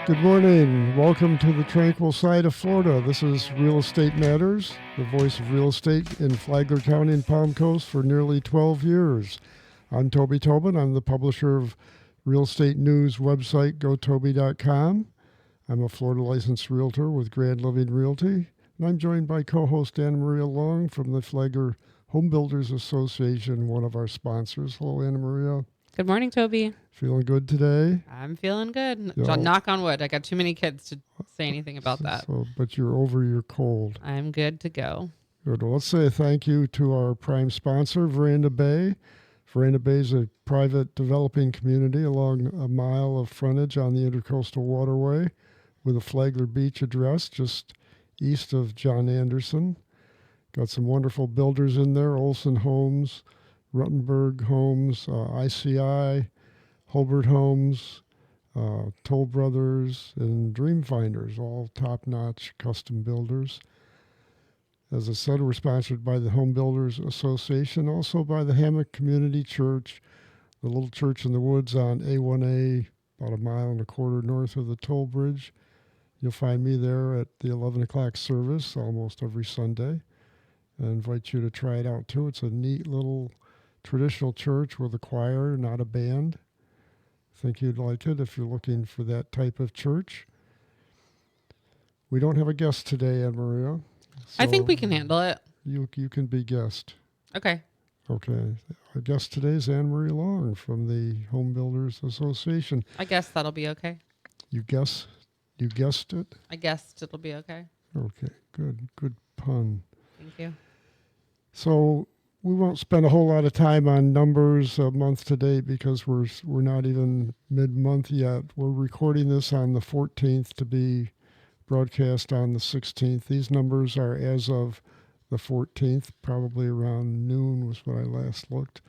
Good morning. Welcome to the tranquil side of Florida. This is Real Estate Matters, the voice of real estate in Flagler County and Palm Coast for nearly 12 years. I'm Toby Tobin. I'm the publisher of real estate news website gotoby.com. I'm a Florida licensed realtor with Grand Living Realty, and I'm joined by co-host Anna Maria Long from the Flagler Home Builders Association, one of our sponsors. Hello, Anna Maria. Good morning, Toby. Feeling good today? I'm feeling good. Yeah. Knock on wood. I got too many kids to say anything about that. But you're over your cold. I'm good to go. Good. Well, let's say a thank you to our prime sponsor, Veranda Bay. Veranda Bay is a private developing community along a mile of frontage on the Intercoastal Waterway with a Flagler Beach address just east of John Anderson. Got some wonderful builders in there, Olson Homes, Ruttenberg Homes, ICI, Holbert Homes, Toll Brothers, and Dreamfinders, all top-notch custom builders. As I said, we're sponsored by the Home Builders Association, also by the Hammock Community Church, the little church in the woods on A1A, about a mile and a quarter north of the toll bridge. You'll find me there at the 11 o'clock service almost every Sunday. I invite you to try it out, too. It's a neat little traditional church with a choir, not a band. I think you'd like it if you're looking for that type of church. We don't have a guest today, Anne Maria. I think we can handle it. You can be guest. Okay. Okay. Our guest today is Anne Marie Long from the Home Builders Association. I guess that'll be okay. You guessed it? I guessed it'll be okay. Okay. Good pun. Thank you. So we won't spend a whole lot of time on numbers month to date because we're not even mid-month yet. We're recording this on the 14th to be broadcast on the 16th. These numbers are as of the 14th, probably around noon was when I last looked.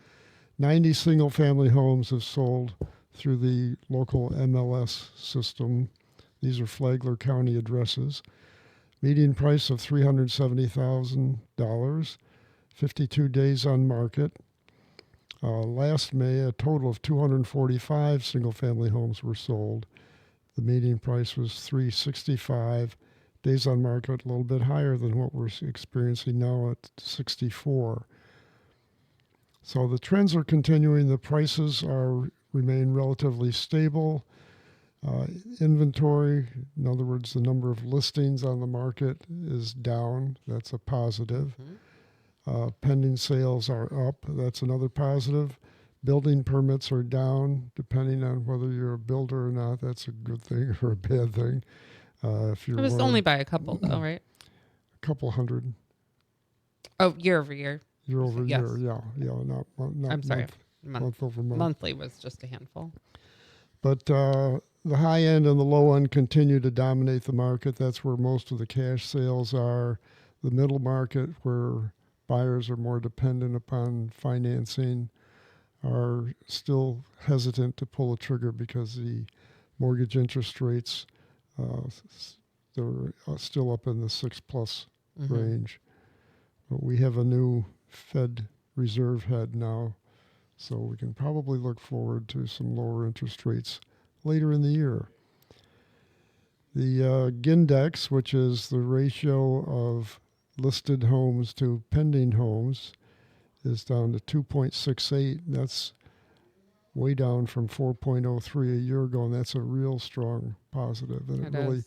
90 single-family homes have sold through the local MLS system. These are Flagler County addresses. Median price of $370,000. 52 days on market. Last May, a total of 245 single-family homes were sold. The median price was $365. Days on market a little bit higher than what we're experiencing now at 64. So the trends are continuing. The prices remain relatively stable. Inventory, in other words, the number of listings on the market is down. That's a positive. Mm-hmm. Pending sales are up. That's another positive. Building permits are down, depending on whether you're a builder or not. That's a good thing or a bad thing. If you're It was only by a couple, though, right? A couple hundred. Oh, year over year. Year over Yes. year, yeah. Not I'm sorry. month over month. Monthly was just a handful. But the high end and the low end continue to dominate the market. That's where most of the cash sales are. The middle market, where buyers are more dependent upon financing, are still hesitant to pull a trigger because the mortgage interest rates, they're still up in the 6+ range. But we have a new Fed Reserve head now, so we can probably look forward to some lower interest rates later in the year. The Gindex, which is the ratio of listed homes to pending homes, is down to 2.68. That's way down from 4.03 a year ago, and that's a real strong positive. And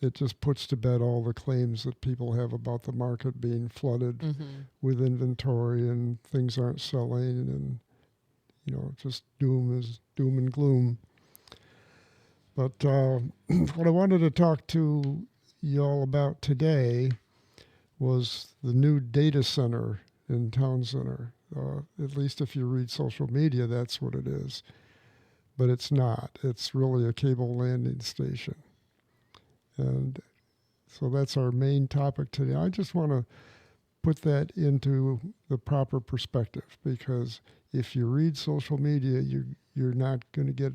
it just puts to bed all the claims that people have about the market being flooded with inventory and things aren't selling, and just doom and gloom. But what I wanted to talk to y'all about today was the new data center in Town Center. At least if you read social media, that's what it is. But it's not. It's really a cable landing station. And so that's our main topic today. I just want to put that into the proper perspective, because if you read social media, you're not going to get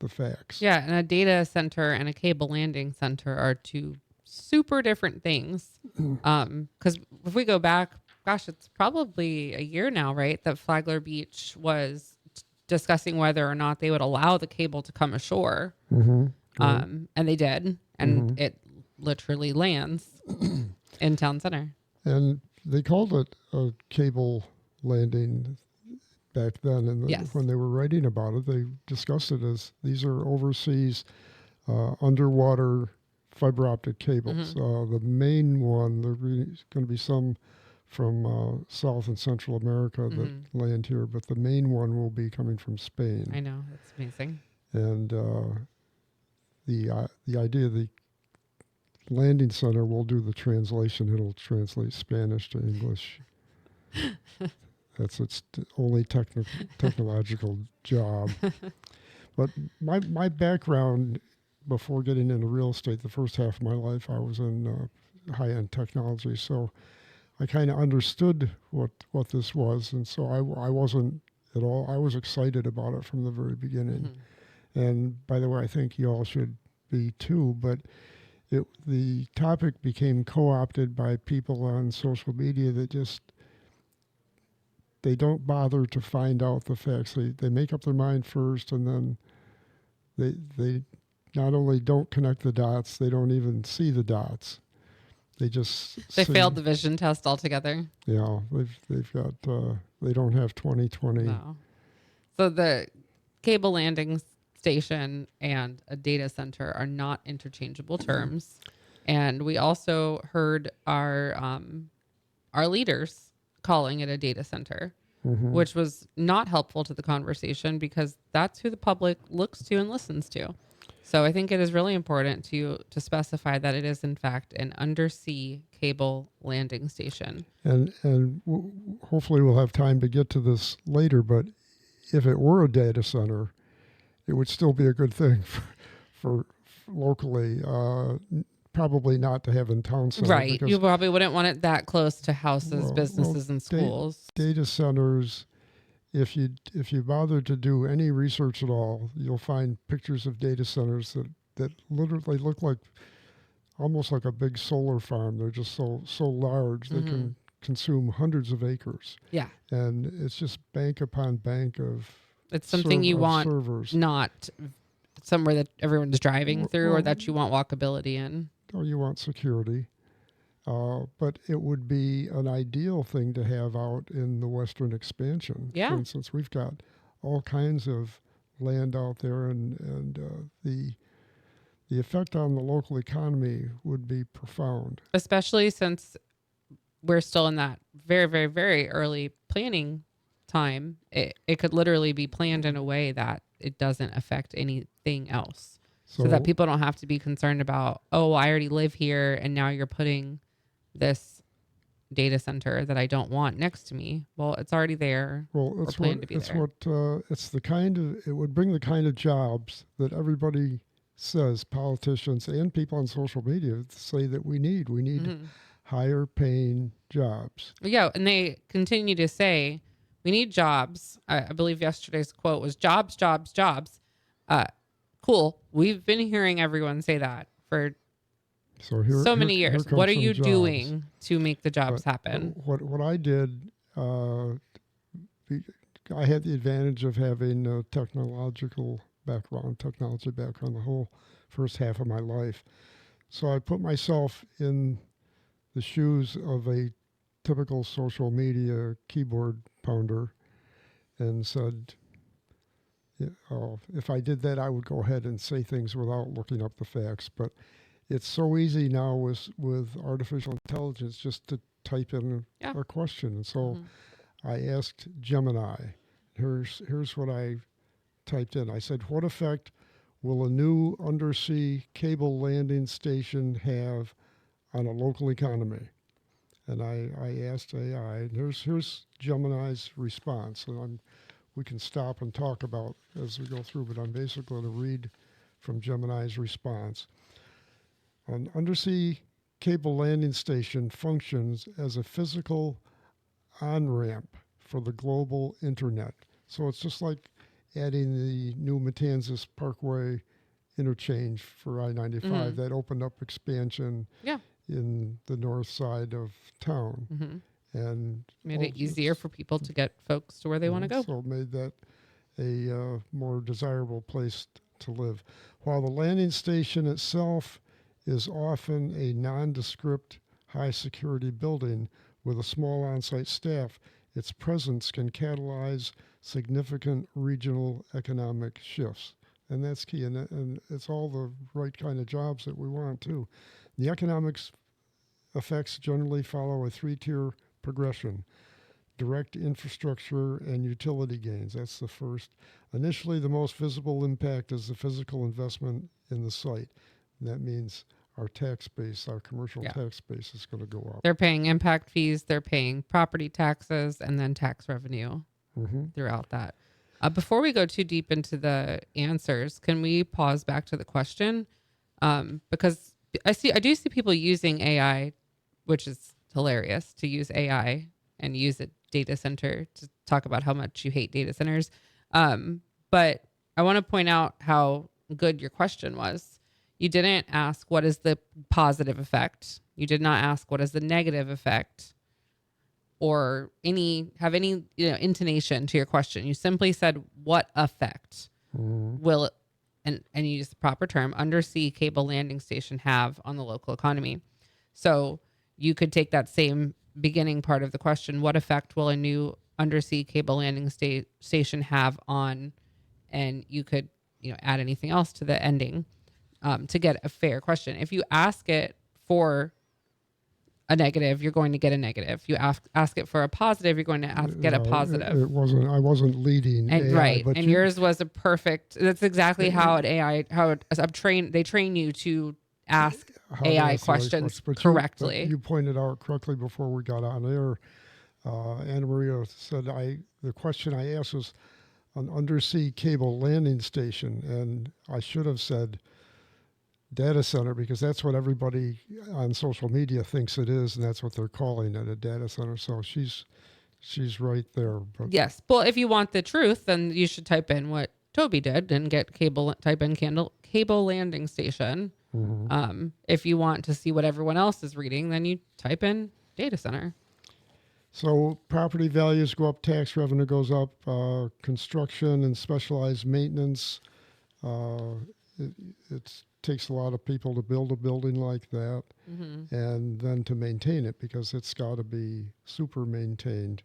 the facts. Yeah, and a data center and a cable landing center are two super different things. Because if we go back, gosh, it's probably a year now, right, that Flagler Beach was discussing whether or not they would allow the cable to come ashore. Right. And they did, and it literally lands in town center. And they called it a cable landing back then. And Yes. when they were writing about it, they discussed it as these are overseas underwater fiber optic cables. The main one, there's going to be some from South and Central America that land here, but the main one will be coming from Spain. I know, that's amazing. And the idea of the landing center will do the translation. It'll translate Spanish to English. That's its only technological job. But my background before getting into real estate, the first half of my life, I was in high-end technology. So I kind of understood what this was. And so I wasn't at all, I was excited about it from the very beginning. And by the way, I think you all should be too, but the topic became co-opted by people on social media that just, they don't bother to find out the facts. They make up their mind first, and then they not only don't connect the dots, they don't even see the dots. They just failed the vision test altogether. Yeah, they've got they don't have 2020. No. So the cable landing station and a data center are not interchangeable terms. And we also heard our leaders calling it a data center, which was not helpful to the conversation because that's who the public looks to and listens to. So I think it is really important to specify that it is in fact an undersea cable landing station. And hopefully we'll have time to get to this later, but if it were a data center, it would still be a good thing for locally. Probably not to have in town center. Right. You probably wouldn't want it that close to houses, businesses, and schools. Data centers, if you bother to do any research at all, you'll find pictures of data centers that literally look like almost like a big solar farm. They're just so large they can consume hundreds of acres. Yeah. And it's just bank upon bank of it's something you want servers. Not somewhere that everyone's driving through or that you want walkability in. Or you want security. But it would be an ideal thing to have out in the Western expansion. Yeah. For instance, we've got all kinds of land out there, and the effect on the local economy would be profound. Especially since we're still in that very, very, very early planning time. It could literally be planned in a way that it doesn't affect anything else. So that people don't have to be concerned about, oh, I already live here and now you're putting this data center that I don't want next to me. Well, it's already there. Well, it's the kind of, it would bring the kind of jobs that everybody says, politicians and people on social media say that we need. We need higher paying jobs. Yeah, and they continue to say, we need jobs. I believe yesterday's quote was jobs, jobs, jobs. Cool. We've been hearing everyone say that for so many years. What are you doing to make the jobs happen? What I did, I had the advantage of having a technology background the whole first half of my life. So I put myself in the shoes of a typical social media keyboard pounder and said, if I did that, I would go ahead and say things without looking up the facts. But it's so easy now with artificial intelligence just to type in a question. And so I asked Gemini. Here's what I typed in. I said, what effect will a new undersea cable landing station have on a local economy? And I asked AI, and here's Gemini's response. And we can stop and talk about as we go through, but I'm basically going to read from Gemini's response. An undersea cable landing station functions as a physical on-ramp for the global internet. So it's just like adding the new Matanzas Parkway interchange for I-95 that opened up expansion in the north side of town. And made it easier for people to get folks to where they want to go. So it made that a more desirable place to live. While the landing station itself is often a nondescript, high security building with a small on site staff, its presence can catalyze significant regional economic shifts. And that's key. And it's all the right kind of jobs that we want, too. The economics effects generally follow a three-tier progression: direct infrastructure and utility gains. That's the first. Initially, the most visible impact is the physical investment in the site. And that means our tax base, our commercial Yeah. tax base is going to go up. They're paying impact fees, they're paying property taxes, and then tax revenue Mm-hmm. throughout that. Before we go too deep into the answers, can we pause back to the question? Because I do see people using AI, which is hilarious, to use AI and use a data center to talk about how much you hate data centers. But I want to point out how good your question was. You didn't ask what is the positive effect. You did not ask what is the negative effect, or have any intonation to your question. You simply said what effect will, and you use the proper term, undersea cable landing station have on the local economy. So you could take that same beginning part of the question: what effect will a new undersea cable landing station have on, and you could add anything else to the ending to get a fair question. If you ask it for a negative, you're going to get a negative. You ask it for a positive, you're going to get a positive. It wasn't. I wasn't leading And AI, right, but and yours was a perfect. That's exactly how an AI, they train you to ask how to AI ask the right questions question. But correctly. You pointed out correctly before we got on air. Anna Maria said the question I asked was an undersea cable landing station, and I should have said data center, because that's what everybody on social media thinks it is, and that's what they're calling it, a data center. So she's right there. But Yes. Well, if you want the truth, then you should type in what Toby did and type in cable landing station. If you want to see what everyone else is reading, then you type in data center. So property values go up, tax revenue goes up, construction and specialized maintenance. It takes a lot of people to build a building like that, and then to maintain it, because it's got to be super maintained.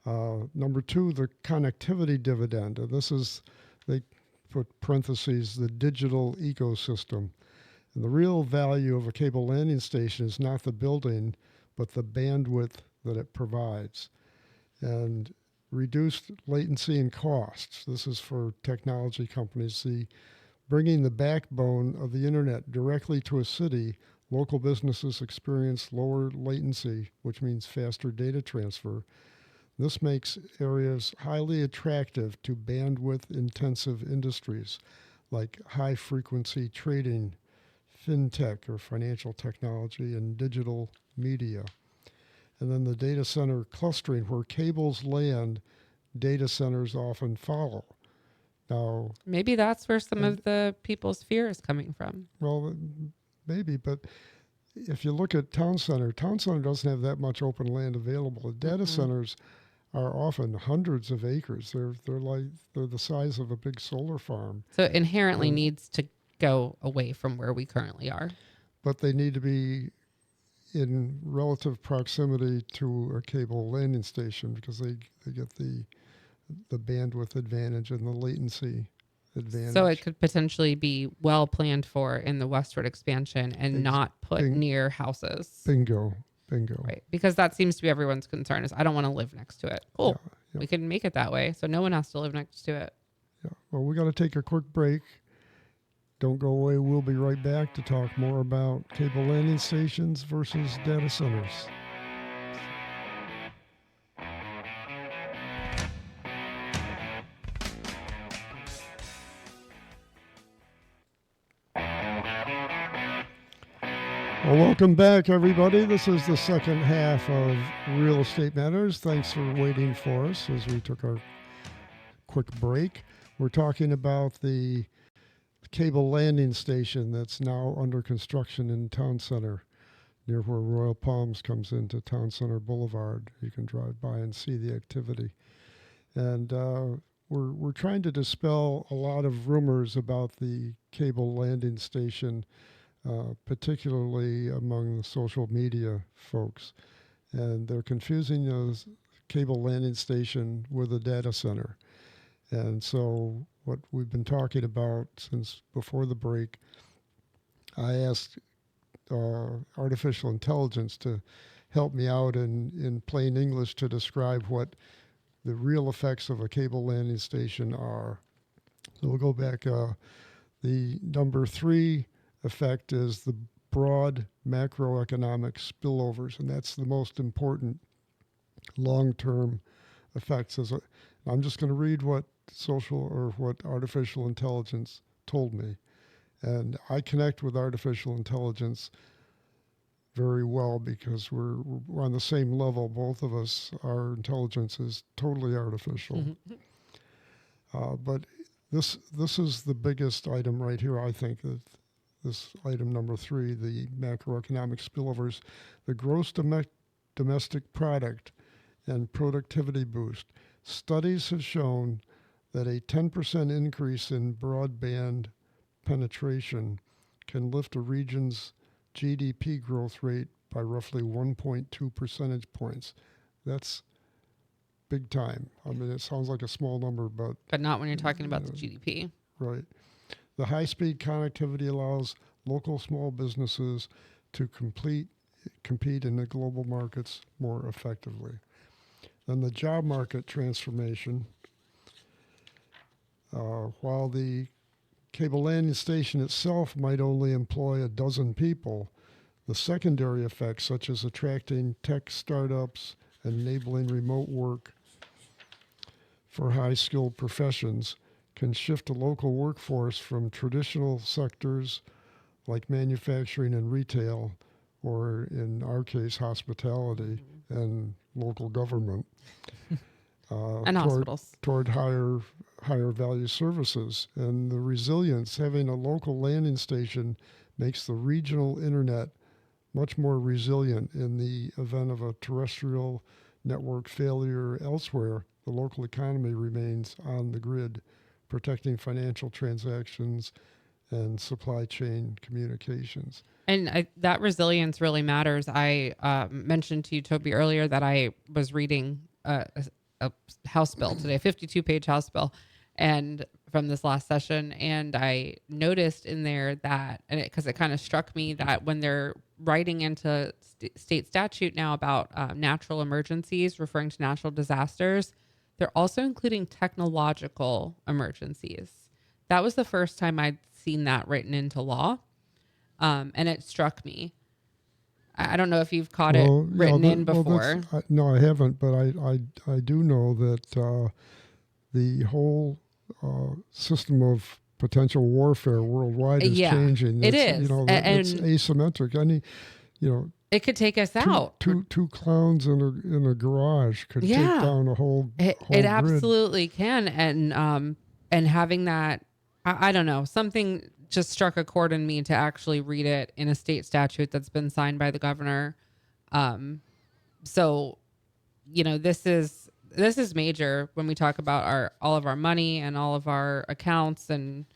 Number two, the connectivity dividend. And this is, they put parentheses, the digital ecosystem. And the real value of a cable landing station is not the building, but the bandwidth that it provides. And reduced latency and costs. This is for technology companies. Bringing the backbone of the internet directly to a city, local businesses experience lower latency, which means faster data transfer. This makes areas highly attractive to bandwidth-intensive industries like high-frequency trading, fintech or financial technology, and digital media. And then the data center clustering, where cables land, data centers often follow. Now, maybe that's where some of the people's fear is coming from. Well, maybe, but if you look at town center doesn't have that much open land available. Data centers are often hundreds of acres. They're the size of a big solar farm. So it inherently needs to go away from where we currently are. But they need to be in relative proximity to a cable landing station, because they get the bandwidth advantage and the latency advantage. So it could potentially be well planned for in the westward expansion and not put near houses. Bingo. Right. Because that seems to be everyone's concern is, I don't want to live next to it. Cool. Yeah. We can make it that way, so no one has to live next to it. Yeah. Well, we got to take a quick break. Don't go away. We'll be right back to talk more about cable landing stations versus data centers. Well, welcome back, everybody. This is the second half of Real Estate Matters. Thanks for waiting for us as we took our quick break. We're talking about the cable landing station that's now under construction in Town Center, near where Royal Palms comes into Town Center Boulevard. You can drive by and see the activity. And we're trying to dispel a lot of rumors about the cable landing station, particularly among the social media folks, and they're confusing a cable landing station with a data center. And so, what we've been talking about since before the break, I asked artificial intelligence to help me out in plain English to describe what the real effects of a cable landing station are. So we'll go back. The number 3 effect is the broad macroeconomic spillovers, and that's the most important long-term effects. I'm just going to read what what artificial intelligence told me, and I connect with artificial intelligence very well because we're on the same level. Both of us, our intelligence is totally artificial. But this is the biggest item right here. I think that this item number 3, the macroeconomic spillovers, the gross domestic product and productivity boost. Studies have shown that a 10% increase in broadband penetration can lift a region's GDP growth rate by roughly 1.2 percentage points. That's big time. I mean, it sounds like a small number, but not when you're talking about the GDP. Right. The high-speed connectivity allows local small businesses to compete in the global markets more effectively. Then the job market transformation. While the cable landing station itself might only employ a dozen people, the secondary effects, such as attracting tech startups and enabling remote work for high-skilled professions, can shift a local workforce from traditional sectors like manufacturing and retail, or in our case, hospitality and local government, And hospitals. toward higher value services. And the resilience, having a local landing station makes the regional internet much more resilient in the event of a terrestrial network failure elsewhere. The local economy remains on the grid, protecting financial transactions and supply chain communications. And that resilience really matters. I mentioned to you, Toby, earlier that I was reading a House bill today, a 52-page House bill, and from this last session, and I noticed in there that, and because it kind of struck me that when they're writing into state statute now about natural emergencies, referring to natural disasters, they're also including technological emergencies. That was the first time I'd seen that written into law. And it struck me. I don't know if you've caught it written in before. No, I haven't, but I do know that the whole system of potential warfare worldwide is changing. It is. It's asymmetric. It could take us out. Two clowns in a garage could take down a whole It grid. absolutely can. And having that, I don't know, something just struck a chord in me to actually read it in a state statute that's been signed by the governor. So, this is major when we talk about all of our money and all of our accounts and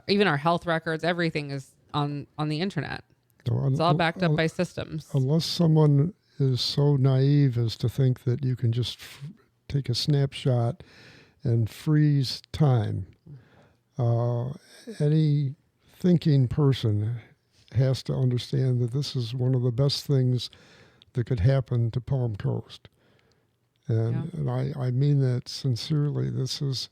even our health records. Everything is on the internet. It's all backed up by systems. Unless someone is so naive as to think that you can just take a snapshot and freeze time. Any thinking person has to understand that this is one of the best things that could happen to Palm Coast. And I mean that sincerely. This is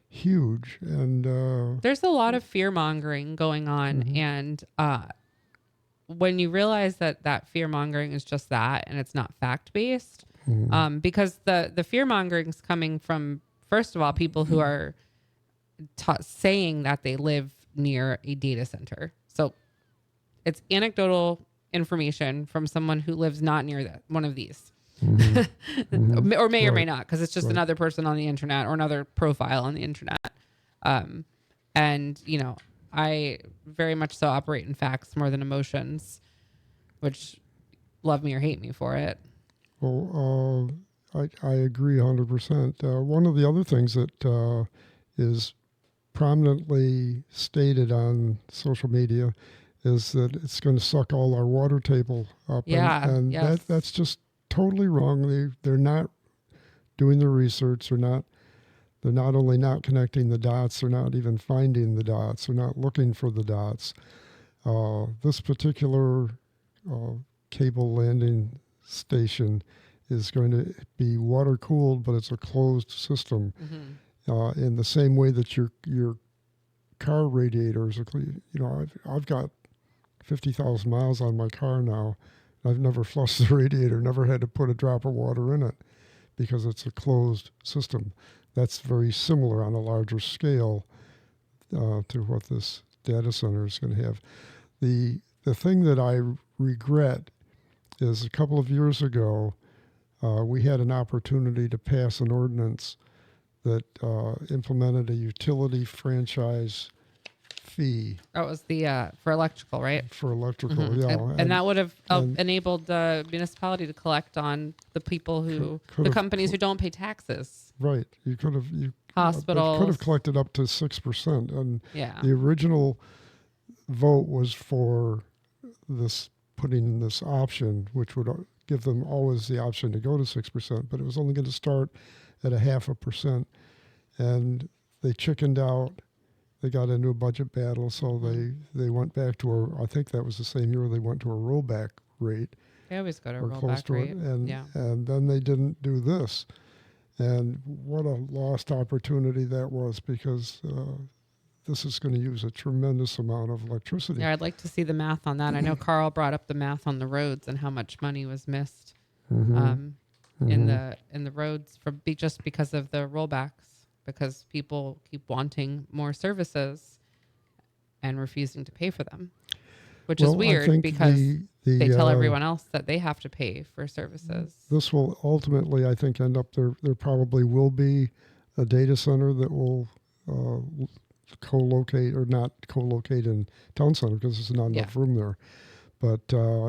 huge. And there's a lot of fear mongering going on. Mm-hmm. And when you realize that fear mongering is just that, and it's not fact based, mm-hmm. Because the fear mongering is coming from, first of all, people who are saying that they live near a data center. So it's anecdotal information from someone who lives not near one of these. Mm-hmm. Mm-hmm. Or may or may not, because it's just another person on the internet or another profile on the internet. And, I very much so operate in facts more than emotions, which love me or hate me for it. Well, I agree 100%. One of the other things that is prominently stated on social media is that it's going to suck all our water table up, Yeah. and Yes. that's just totally wrong. They're not doing the research. They're not only not connecting the dots, they're not even finding the dots. They're not looking for the dots. This particular cable landing station is going to be water cooled, but it's a closed system. In the same way that your car radiators are clean. I've got 50,000 miles on my car now. I've never flushed the radiator, never had to put a drop of water in it because it's a closed system. That's very similar on a larger scale to what this data center is going to have. The thing that I regret is a couple of years ago, we had an opportunity to pass an ordinance that implemented a utility franchise fee That was the for electrical, right? for electrical. Yeah, And that would have and enabled the municipality to collect on the people could the have- companies who don't pay taxes. right. You could have Hospitals. could have collected up to 6%, and Yeah. the original vote was for this putting in this option, which would give them always the option to go to 6%, but it was only going to start at a 0.5%, and they chickened out. They got into a budget battle, so they went back to I think that was the same year they went to a rollback rate They always go to or close rollback to rate. it, and Yeah. and then they didn't do this, and what a lost opportunity that was, because this is going to use a tremendous amount of electricity. Yeah, I'd like to see the math on that. I know Carl brought up the math on the roads and how much money was missed in the roads just because of the rollbacks, because people keep wanting more services and refusing to pay for them, which is Well, I weird think because they tell the, everyone else that they have to pay for services. This will ultimately, I think, end up there probably will be a data center that will co-locate, or not co-locate in town center because there's not enough room there, but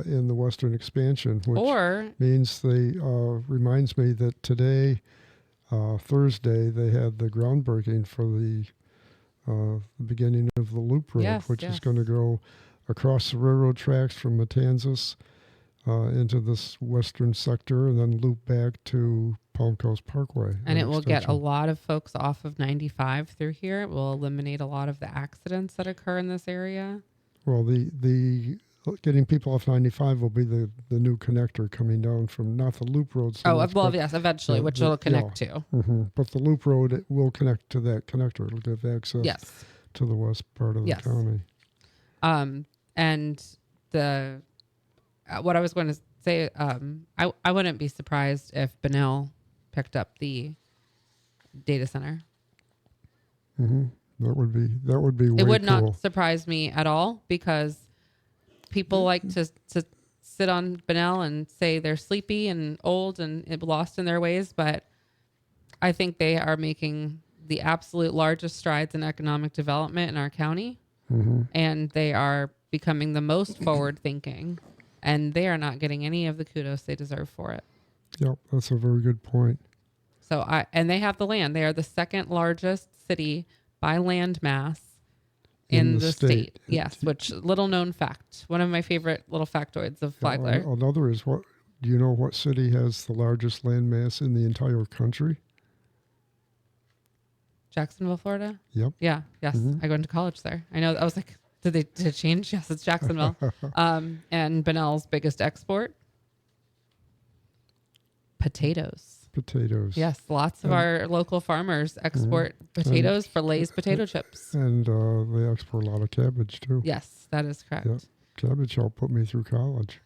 in the western expansion, which means reminds me that today, Thursday, they had the groundbreaking for the beginning of the loop road, which is going to go across the railroad tracks from Matanzas into this western sector and then loop back to Palm Coast Parkway. And it will get a lot of folks off of 95 through here. It will eliminate a lot of the accidents that occur in this area. Well, the getting people off 95 will be the new connector coming down from, not the loop road. Yes, eventually, which it'll connect to. But the loop road, it will connect to that connector. It'll give access to the west part of the county. And the what I was going to say, I wouldn't be surprised if Benel picked up the data center. That would be way It would cool. not surprise me at all, because people like to sit on Benel and say they're sleepy and old and lost in their ways, but I think they are making the absolute largest strides in economic development in our county, and they are becoming the most forward thinking, and they are not getting any of the kudos they deserve for it. Yep, that's a very good point. So and they have the land. They are the second largest city by land mass in the state. Yes, which little known fact. One of my favorite little factoids of Flagler. Another is, do you know what city has the largest land mass in the entire country? Jacksonville, Florida? Yep. Yeah, yes. I went to college there. I know. I was like, did it change? Yes, it's Jacksonville. And Benel's biggest export? Potatoes. Yes, lots of our local farmers export potatoes for Lay's potato chips. And they export a lot of cabbage too. Yes, that is correct. Yep. Cabbage helped put me through college.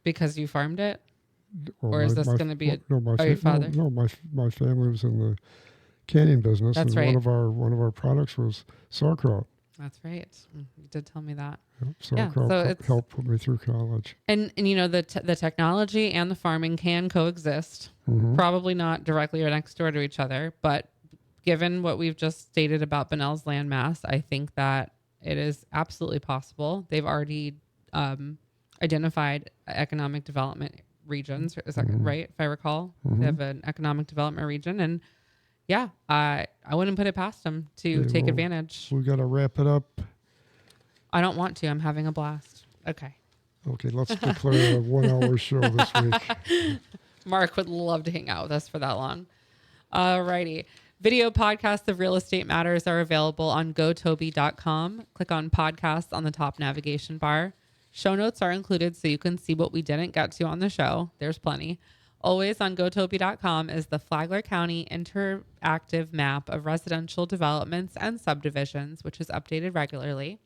Because you farmed it? Well, or is this going to be your father? No, my family was in the canning business. That's and right. One of our products was sauerkraut. That's right. You did tell me that. Yep, sauerkraut helped put me through college. And you know, the technology and the farming can coexist. Probably not directly or next door to each other, but given what we've just stated about Benel's land mass, I think that it is absolutely possible. They've already identified economic development regions. Is that Mhm. right? If I recall, they Mhm. have an economic development region, and yeah, I wouldn't put it past them to Okay, take well, advantage. we got to wrap it up. I don't want to. I'm having a blast. Okay. Okay, let's declare a 1 hour show this week. Mark would love to hang out with us for that long. Alrighty. Video podcasts of Real Estate Matters are available on gotoby.com. Click on podcasts on the top navigation bar. Show notes are included so you can see what we didn't get to on the show. There's plenty. Always on gotoby.com is the Flagler County interactive map of residential developments and subdivisions, which is updated regularly.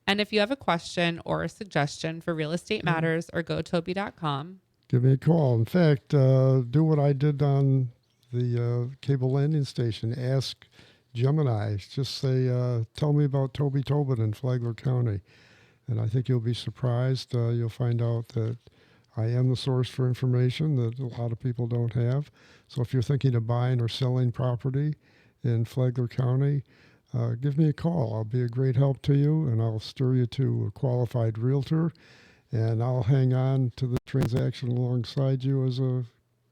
And if you have a question or a suggestion for Real Estate Matters or gotoby.com, Give me a call. In fact, do what I did on the cable landing station. Ask Gemini. Just say, tell me about Toby Tobin in Flagler County. And I think you'll be surprised. You'll find out that I am the source for information that a lot of people don't have. So if you're thinking of buying or selling property in Flagler County, give me a call. I'll be a great help to you, and I'll steer you to a qualified realtor, and I'll hang on to the transaction alongside you as a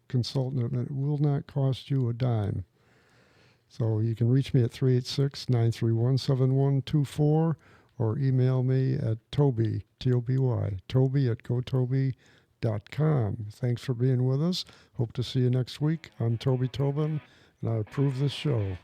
consultant, and it will not cost you a dime. So you can reach me at 386-931-7124 or email me at Toby, T-O-B-Y, Toby at gotoby.com. Thanks for being with us. Hope to see you next week. I'm Toby Tobin, and I approve this show.